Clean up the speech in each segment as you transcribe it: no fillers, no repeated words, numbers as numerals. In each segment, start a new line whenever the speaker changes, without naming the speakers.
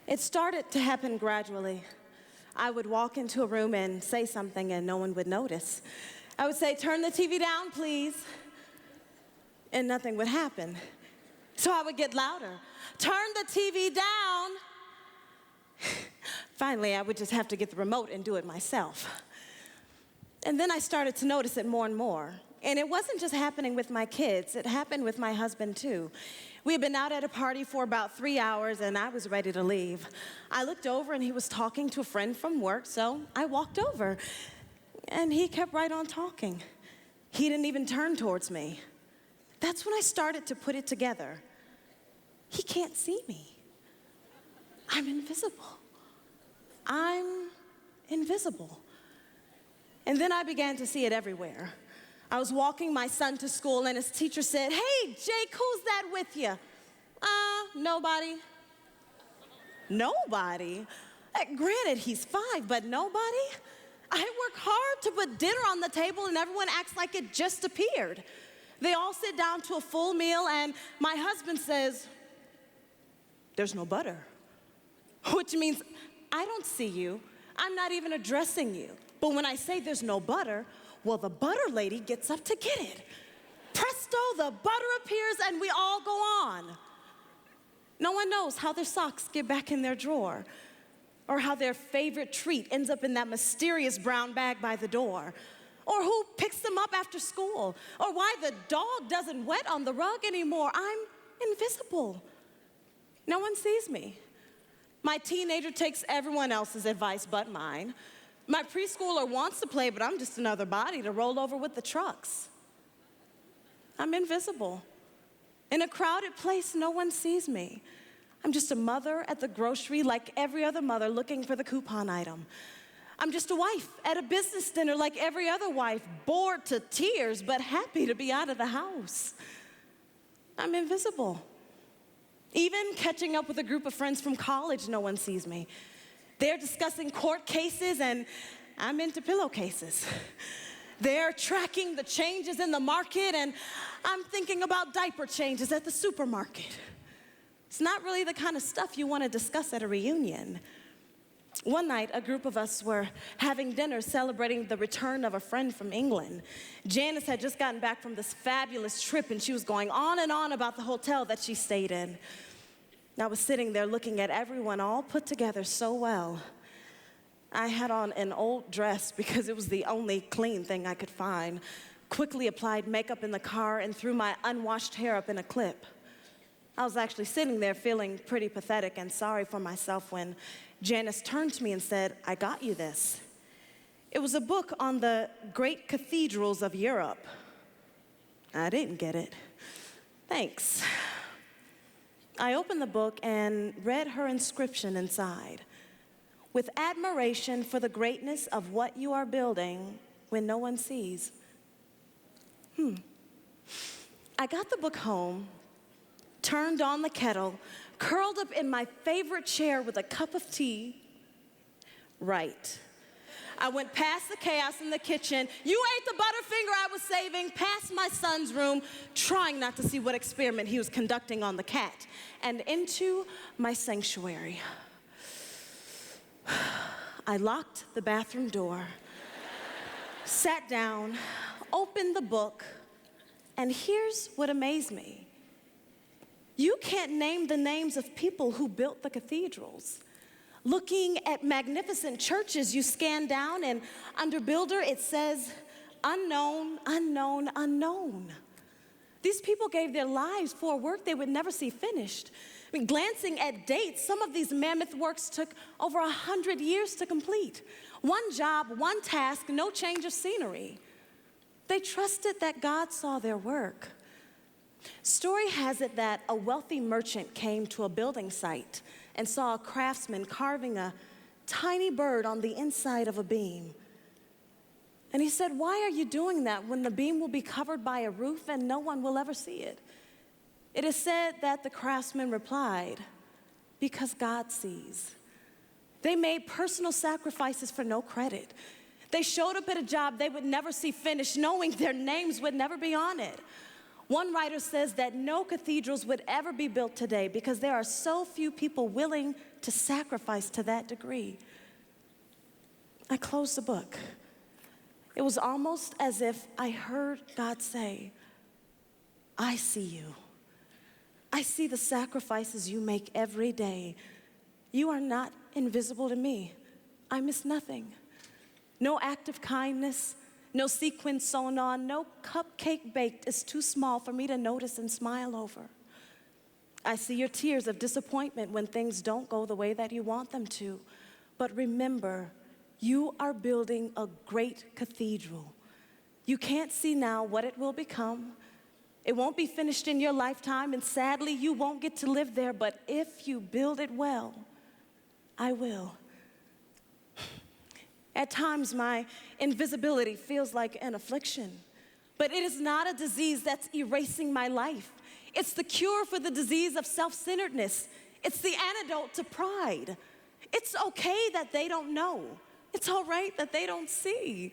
It started to happen gradually. I would walk into a room and say something and no one would notice. I would say, "Turn the TV down, please." And nothing would happen. So I would get louder. "Turn the TV down." Finally, I would just have to get the remote and do it myself. And then I started to notice it more and more. And it wasn't just happening with my kids, it happened with my husband too. We had been out at a party for about 3 hours and I was ready to leave. I looked over and he was talking to a friend from work, so I walked over. And he kept right on talking. He didn't even turn towards me. That's when I started to put it together. He can't see me. I'm invisible. I'm invisible. And then I began to see it everywhere. I was walking my son to school and his teacher said, "Hey, Jake, who's that with you?" Nobody. Nobody? Granted, he's 5, but nobody? I work hard to put dinner on the table and everyone acts like it just appeared. They all sit down to a full meal and my husband says, "There's no butter." Which means I don't see you. I'm not even addressing you. But when I say there's no butter, well, the butter lady gets up to get it. Presto, the butter appears and we all go on. No one knows how their socks get back in their drawer, or how their favorite treat ends up in that mysterious brown bag by the door, or who picks them up after school, or why the dog doesn't wet on the rug anymore. I'm invisible. No one sees me. My teenager takes everyone else's advice but mine. My preschooler wants to play, but I'm just another body to roll over with the trucks. I'm invisible. In a crowded place, no one sees me. I'm just a mother at the grocery like every other mother looking for the coupon item. I'm just a wife at a business dinner like every other wife, bored to tears but happy to be out of the house. I'm invisible. Even catching up with a group of friends from college, no one sees me. They're discussing court cases and I'm into pillowcases. They're tracking the changes in the market and I'm thinking about diaper changes at the supermarket. It's not really the kind of stuff you want to discuss at a reunion. One night, a group of us were having dinner celebrating the return of a friend from England. Janice had just gotten back from this fabulous trip and she was going on and on about the hotel that she stayed in. I was sitting there looking at everyone all put together so well. I had on an old dress because it was the only clean thing I could find, quickly applied makeup in the car and threw my unwashed hair up in a clip. I was actually sitting there feeling pretty pathetic and sorry for myself when Janice turned to me and said, "I got you this." It was a book on the great cathedrals of Europe. I didn't get it. Thanks. I opened the book and read her inscription inside. "With admiration for the greatness of what you are building when no one sees." I got the book home, turned on the kettle, curled up in my favorite chair with a cup of tea. Right. I went past the chaos in the kitchen. You ate the Butterfinger I was saving, past my son's room, trying not to see what experiment he was conducting on the cat, and into my sanctuary. I locked the bathroom door, sat down, opened the book, and here's what amazed me. You can't name the names of people who built the cathedrals. Looking at magnificent churches, you scan down and under builder it says, unknown, unknown, unknown. These people gave their lives for work they would never see finished. I mean, glancing at dates, some of these mammoth works took over 100 years to complete. One job, one task, no change of scenery. They trusted that God saw their work. Story has it that a wealthy merchant came to a building site and saw a craftsman carving a tiny bird on the inside of a beam. And he said, "Why are you doing that when the beam will be covered by a roof and no one will ever see it?" It is said that the craftsman replied, "Because God sees." They made personal sacrifices for no credit. They showed up at a job they would never see finished, knowing their names would never be on it. One writer says that no cathedrals would ever be built today because there are so few people willing to sacrifice to that degree. I closed the book. It was almost as if I heard God say, I see you. I see the sacrifices you make every day. You are not invisible to me. I miss nothing. No act of kindness, no sequin sewn on, no cupcake baked is too small for me to notice and smile over. I see your tears of disappointment when things don't go the way that you want them to. But remember, you are building a great cathedral. You can't see now what it will become. It won't be finished in your lifetime, and sadly, you won't get to live there, but if you build it well, I will. At times, my invisibility feels like an affliction, but it is not a disease that's erasing my life. It's the cure for the disease of self-centeredness. It's the antidote to pride. It's okay that they don't know. It's all right that they don't see.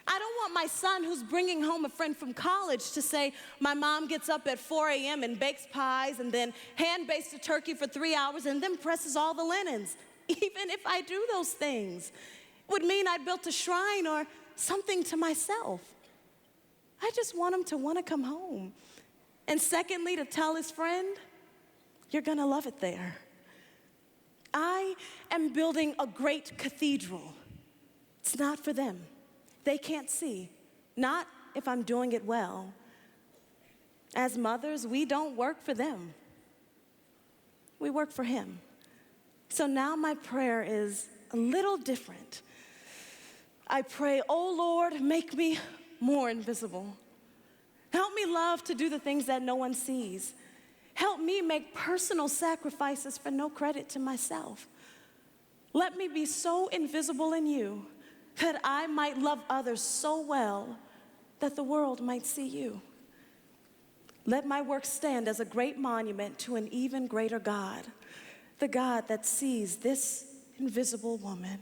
I don't want my son who's bringing home a friend from college to say, my mom gets up at 4 a.m. and bakes pies and then hand-bakes a turkey for 3 hours and then presses all the linens. Even if I do those things, would mean I built a shrine or something to myself. I just want him to want to come home. And secondly, to tell his friend, you're gonna love it there. I am building a great cathedral. It's not for them. They can't see, not if I'm doing it well. As mothers, we don't work for them. We work for him. So now my prayer is a little different. I pray, oh Lord, make me more invisible. Help me love to do the things that no one sees. Help me make personal sacrifices for no credit to myself. Let me be so invisible in you that I might love others so well that the world might see you. Let my work stand as a great monument to an even greater God, the God that sees this invisible woman.